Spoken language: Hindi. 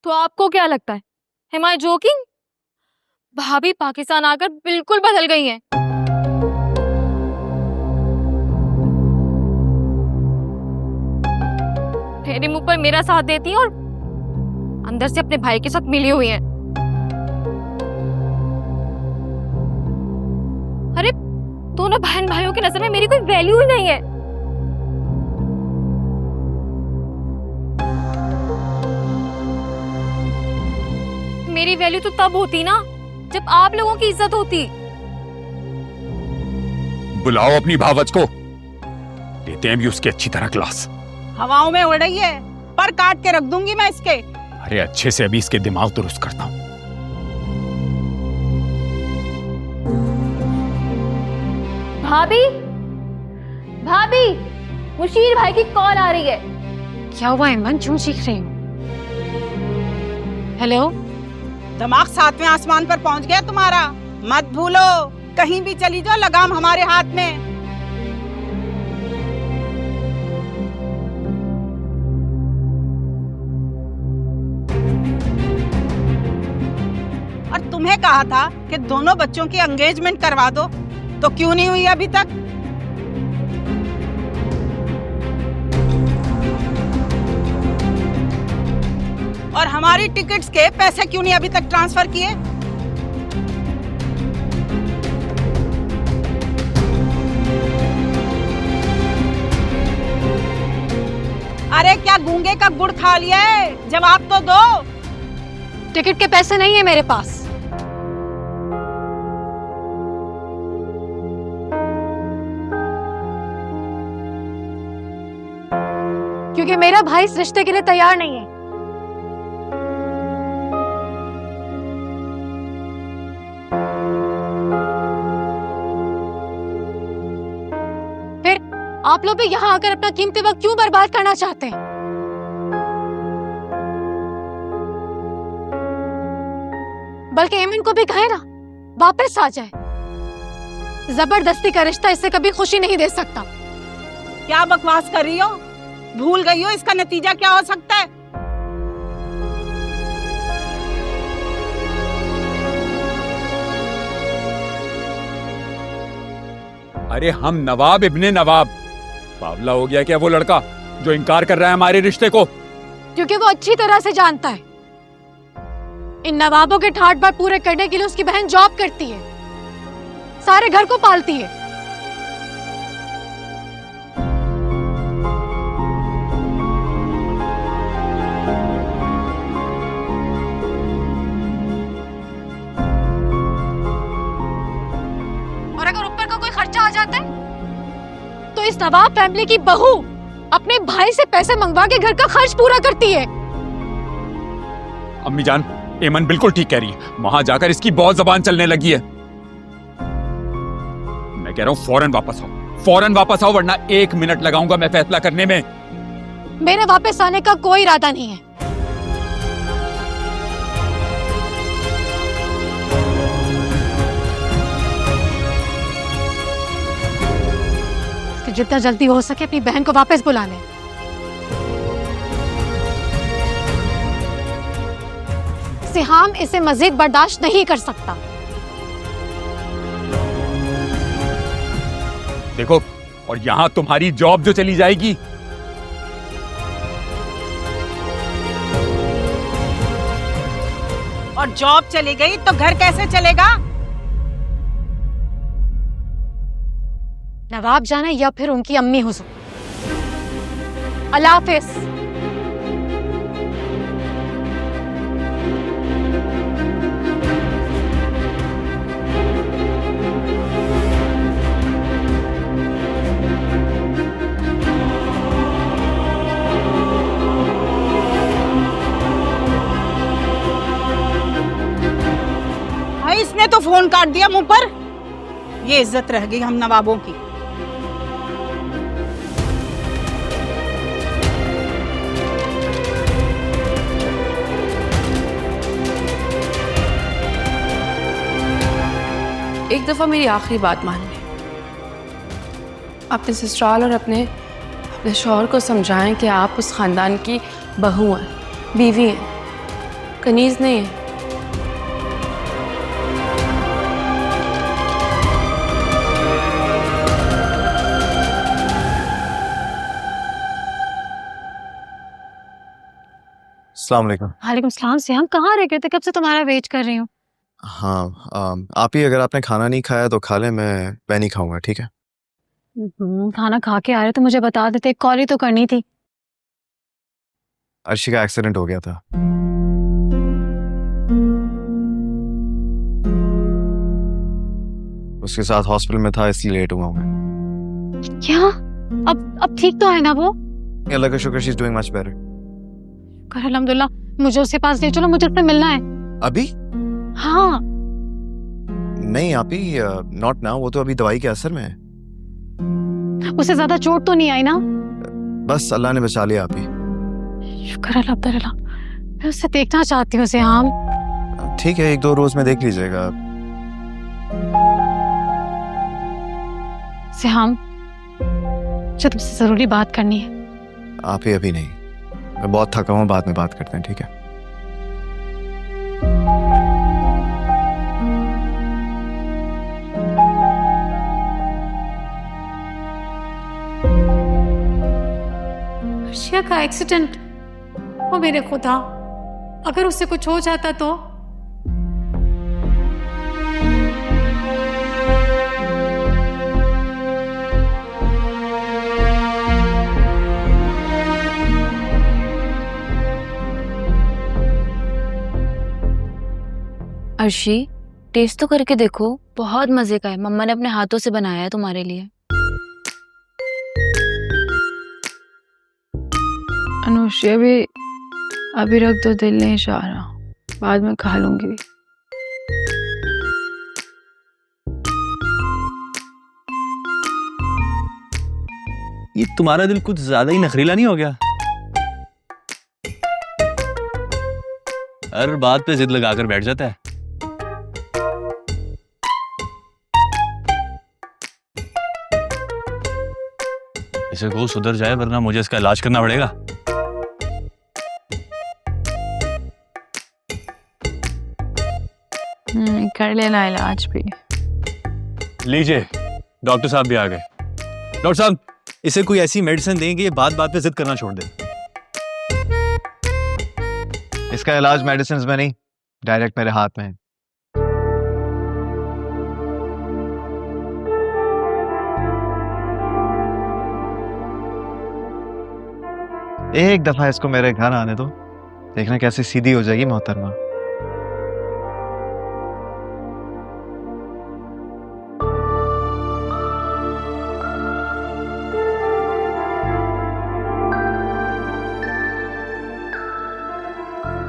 तो आपको क्या लगता है, एम आई जोकिंग? भाभी पाकिस्तान आकर बिल्कुल बदल गई हैं। मेरे मुंह पर मेरा साथ देती हैं और अंदर से अपने भाई के साथ मिली हुई हैं। अरे दोनों बहन भाइयों की नजर में मेरी कोई वैल्यू ही नहीं है। मेरी वैल्यू तो तब होती ना जब आप लोगों की इज्जत होती। बुलाओ अपनी भावज को, देते हैं भी उसके अच्छी तरह क्लास। हवाओं में उड़ रही है, पर काट के रख दूंगी मैं इसके। अरे अच्छे से अभी इसके दिमाग दुरुस्त करता हूं। भाभी, भाभी, मुशीर भाई की कॉल आ रही है। क्या हुआ ऐमन, क्यों चीख रही हूँ? हेलो, दिमाग 7वें आसमान पर पहुंच गया तुम्हारा। मत भूलो, कहीं भी चली जाओ लगाम हमारे हाथ में। और तुम्हें कहा था कि दोनों बच्चों की एंगेजमेंट करवा दो, तो क्यों नहीं हुई अभी तक? और हमारी टिकट्स के पैसे क्यों नहीं अभी तक ट्रांसफर किए? अरे क्या गूंगे का गुड़ खा लिया है? जवाब तो दो। टिकट के पैसे नहीं है मेरे पास। क्योंकि मेरा भाई इस रिश्ते के लिए तैयार नहीं है। फिर आप लोग भी यहाँ आकर अपना कीमती वक्त क्यों बर्बाद करना चाहते हैं? बल्कि ऐमन को भी कहे ना, वापस आ जाए। जबरदस्ती का रिश्ता इससे कभी खुशी नहीं दे सकता। क्या बकवास कर रही हो? भूल गई हो इसका नतीजा क्या हो सकता है? अरे हम नवाब इब्ने नवाब। बावला हो गया क्या वो लड़का जो इनकार कर रहा है हमारे रिश्ते को? क्योंकि वो अच्छी तरह से जानता है इन नवाबों के ठाट बाट पूरे करने के लिए उसकी बहन जॉब करती है, सारे घर को पालती है। और अगर ऊपर का कोई खर्चा आ जाता है तो इस नवाब फैमिली की बहू अपने भाई से पैसे मंगवा के घर का खर्च पूरा करती है। अम्मी जान, ऐमन बिल्कुल ठीक कह रही है। वहां जाकर इसकी बहुत जबान चलने लगी है। मैं कह रहा हूं फौरन वापस आओ, फौरन वापस आओ, वरना 1 मिनट लगाऊंगा मैं फैसला करने में। मेरे वापस आने का कोई इरादा नहीं है। जितना जल्दी हो सके अपनी बहन को वापस बुला ले। सिहाम इसे मजीद बर्दाश्त नहीं कर सकता। देखो, और यहां तुम्हारी जॉब जो चली जाएगी। और जॉब चली गई तो घर कैसे चलेगा? नवाब जाना या फिर उनकी अम्मी हुजूर। अल्लाह हाफिज। भाई इसने तो फोन काट दिया मुंह पर। ये इज्जत रह गई हम नवाबों की। एक दफ़ा मेरी आखिरी बात मान लें। अपने ससुराल और अपने शौहर को समझाएं कि आप उस ख़ानदान की बहू हैं, बीवी हैं। कनीज नहीं है। अस्सलाम वालेकुम। वालेकुम सलाम। से हम कहाँ रह गए थे? कब से तुम्हारा वेट कर रही हूँ। हाँ आप ही, अगर आपने खाना नहीं खाया तो खा लें, मैं नहीं खाऊंगा, ठीक है? खाना खा के आ रहे तो मुझे बता देते, कॉल ही तो करनी थी। अर्शी का एक्सीडेंट हो गया था। उसके साथ हॉस्पिटल में था, इसलिए लेट हुआ हूँ मैं। क्या? अब ठीक तो है ना वो? अल्लाह का शुक्र, she is doing much better. कर अल्हम्दुलिल्लाह। मुझे उसके पास ले चलो, मुझे उससे मिलना है। अभी? हाँ। नहीं आप ही, नॉट नाउ, वो तो अभी दवाई के असर में है। उसे ज्यादा चोट तो नहीं आई ना? बस अल्लाह ने बचा लिया आप ही। शुक्र अल्हम्दुलिल्लाह। मैं उससे देखना चाहती हूँ सिहाम। ठीक है, 1-2 रोज में देख लीजिएगा। सिहाम, मुझे तुमसे जरूरी बात करनी है। आप ही अभी नहीं, मैं बहुत थका हूँ, बाद में बात करते हैं, ठीक है? अर्शिया का एक्सीडेंट। ओ मेरे खुदा, अगर उससे कुछ हो जाता तो? अर्शी, टेस्ट तो करके देखो, बहुत मजे का है। मम्मा ने अपने हाथों से बनाया है तुम्हारे लिए। अनुषी, अभी रख दो, दिल नहीं चाह रहा, बाद में खा लूंगी। ये तुम्हारा दिल कुछ ज्यादा ही नखरीला नहीं हो गया? हर बात पे जिद लगाकर बैठ जाता है। इसे को सुधर जाए, वरना मुझे इसका इलाज करना पड़ेगा। कर लेना इलाज भी। लीजिए, डॉक्टर साहब भी आ गए। डॉक्टर साहब, इसे कोई ऐसी मेडिसिन दें कि ये बात बात पे जिद करना छोड़ दे। इसका इलाज मेडिसिन में नहीं, डायरेक्ट मेरे हाथ में है। एक दफा इसको मेरे घर आने दो, देखना कैसे सीधी हो जाएगी मोहतरमा।